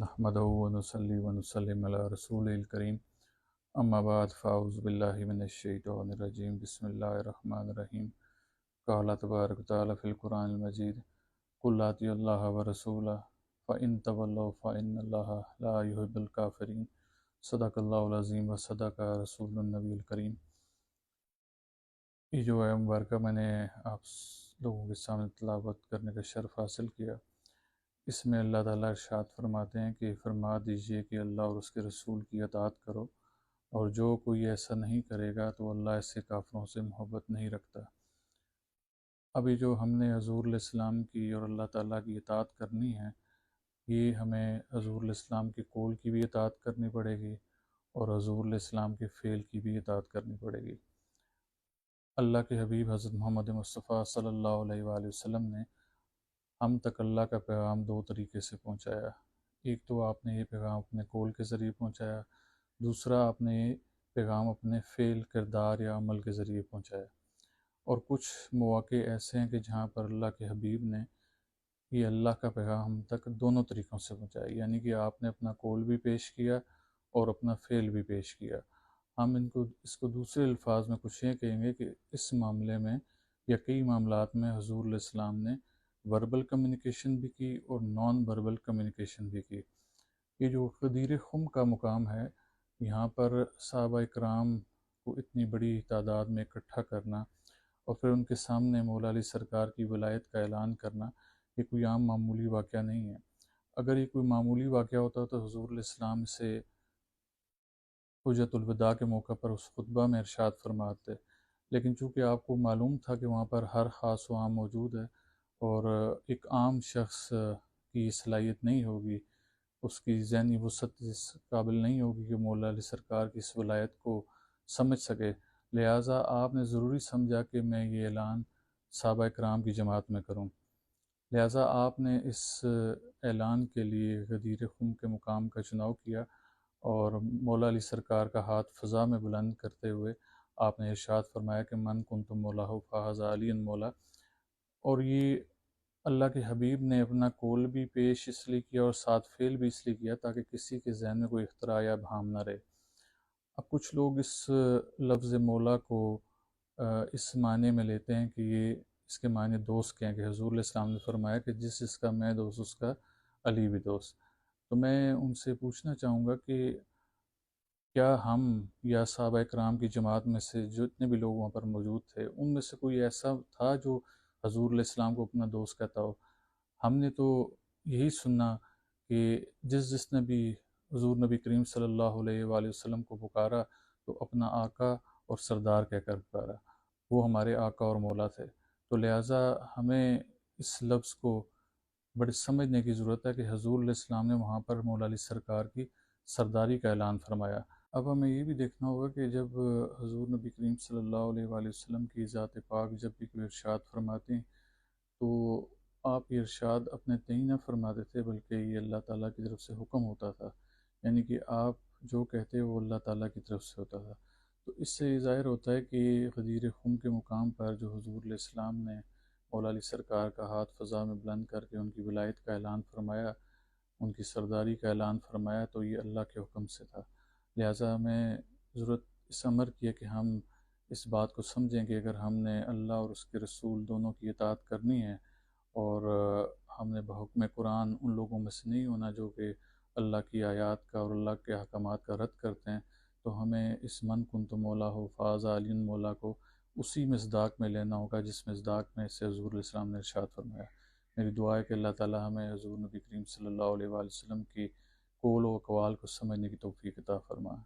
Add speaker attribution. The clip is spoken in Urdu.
Speaker 1: نحمدہ ونصلی ونسلم علی رسول الکریم اما بعد فاعوذ باللہ من الشیطان الرجیم بسم اللہ الرحمن الرحیم قال تبارک تعالی فی القرآن المجید قل اطیعوا اللہ ورسولہ فإن تولوا فإن اللہ لا يحب الکافرین صدق اللہ العظیم وصدق رسول النبی الکریم۔ یہ جو ہے مبارکہ میں نے آپ لوگوں کے سامنے تلاوت کرنے کا شرف حاصل کیا، اس میں اللہ تعالیٰ ارشاد فرماتے ہیں کہ فرما دیجئے کہ اللہ اور اس کے رسول کی اطاعت کرو، اور جو کوئی ایسا نہیں کرے گا تو اللہ ایسے کافروں سے محبت نہیں رکھتا۔ ابھی جو ہم نے حضور علیہ السلام کی اور اللہ تعالیٰ کی اطاعت کرنی ہے، یہ ہمیں حضور علیہ السلام کے قول کی بھی اطاعت کرنی پڑے گی اور حضور علیہ السلام کے فعل کی بھی اطاعت کرنی پڑے گی۔ اللہ کے حبیب حضرت محمد مصطفیٰ صلی اللہ علیہ وآلہ وسلم نے ہم تک اللہ کا پیغام دو طریقے سے پہنچایا۔ ایک تو آپ نے یہ پیغام اپنے قول کے ذریعے پہنچایا، دوسرا آپ نے یہ پیغام اپنے فعل، کردار یا عمل کے ذریعے پہنچایا۔ اور کچھ مواقع ایسے ہیں کہ جہاں پر اللہ کے حبیب نے یہ اللہ کا پیغام ہم تک دونوں طریقوں سے پہنچایا، یعنی کہ آپ نے اپنا قول بھی پیش کیا اور اپنا فعل بھی پیش کیا۔ ہم اس کو دوسرے الفاظ میں کچھ یہ کہیں گے کہ اس معاملے میں یا کئی معاملات میں حضور علیہ السلام نے وربل کمیونیکیشن بھی کی اور نان وربل کمیونیکیشن بھی کی۔ یہ جو غدیر خم کا مقام ہے، یہاں پر صحابہ اکرام کو اتنی بڑی تعداد میں اکٹھا کرنا اور پھر ان کے سامنے مولا علی سرکار کی ولایت کا اعلان کرنا، یہ کوئی عام معمولی واقعہ نہیں ہے۔ اگر یہ کوئی معمولی واقعہ ہوتا تو حضور علیہ السلام سے حجۃ الوداع کے موقع پر اس خطبہ میں ارشاد فرماتے، لیکن چونکہ آپ کو معلوم تھا کہ وہاں پر ہر خاص و عام موجود ہے اور ایک عام شخص کی صلاحیت نہیں ہوگی، اس کی ذہنی وسعت اس قابل نہیں ہوگی کہ مولا علی سرکار کی اس ولایت کو سمجھ سکے، لہٰذا آپ نے ضروری سمجھا کہ میں یہ اعلان صحابہ اکرام کی جماعت میں کروں۔ لہٰذا آپ نے اس اعلان کے لیے غدیر خم کے مقام کا چناؤ کیا اور مولا علی سرکار کا ہاتھ فضا میں بلند کرتے ہوئے آپ نے ارشاد فرمایا کہ من کنت مولاہ فہذا علی مولا۔ اور یہ اللہ کے حبیب نے اپنا قول بھی پیش اس لیے کیا اور ساتھ فعل بھی اس لیے کیا تاکہ کسی کے ذہن میں کوئی اختراع یا ابہام نہ رہے۔ اب کچھ لوگ اس لفظ مولا کو اس معنی میں لیتے ہیں کہ یہ اس کے معنی دوست کے ہیں، کہ حضور علیہ السلام نے فرمایا کہ جس کا میں دوست اس کا علی بھی دوست۔ تو میں ان سے پوچھنا چاہوں گا کہ کیا ہم یا صحابہ اکرام کی جماعت میں سے جتنے بھی لوگ وہاں پر موجود تھے، ان میں سے کوئی ایسا تھا جو حضور علیہ السلام کو اپنا دوست کہتا ہو؟ ہم نے تو یہی سننا کہ جس نے بھی حضور نبی کریم صلی اللہ علیہ وآلہ وسلم کو پکارا تو اپنا آقا اور سردار کہہ کر پکارا، وہ ہمارے آقا اور مولا تھے۔ تو لہٰذا ہمیں اس لفظ کو بڑے سمجھنے کی ضرورت ہے کہ حضور علیہ السلام نے وہاں پر مولا علی سرکار کی سرداری کا اعلان فرمایا۔ اب ہمیں یہ بھی دیکھنا ہوگا کہ جب حضور نبی کریم صلی اللہ علیہ وآلہ وسلم کی ذات پاک جب بھی کوئی ارشاد فرماتے ہیں تو آپ یہ ارشاد اپنے تئیں نہ فرماتے تھے، بلکہ یہ اللہ تعالیٰ کی طرف سے حکم ہوتا تھا، یعنی کہ آپ جو کہتے وہ اللہ تعالیٰ کی طرف سے ہوتا تھا۔ تو اس سے یہ ظاہر ہوتا ہے کہ غدیر خم کے مقام پر جو حضور علیہ السلام نے مولا علی سرکار کا ہاتھ فضا میں بلند کر کے ان کی ولایت کا اعلان فرمایا، ان کی سرداری کا اعلان فرمایا، تو یہ اللہ کے حکم سے تھا۔ لہٰذا ہمیں ضرورت اس امر کی ہے کہ ہم اس بات کو سمجھیں کہ اگر ہم نے اللہ اور اس کے رسول دونوں کی اطاعت کرنی ہے اور ہم نے بحکم قرآن ان لوگوں میں سے نہیں ہونا جو کہ اللہ کی آیات کا اور اللہ کے احکامات کا رد کرتے ہیں، تو ہمیں اس من کنت مولا ہو فاضا علی مولا کو اسی مصداق میں لینا ہوگا جس مصداق میں سے حضور علیہ السلام نے ارشاد فرمایا۔ میری دعا ہے کہ اللہ تعالی ہمیں حضور نبی کریم صلی اللہ علیہ وآلہ وسلم کی قول و اقوال کو سمجھنے کی توفیق عطا فرمائے۔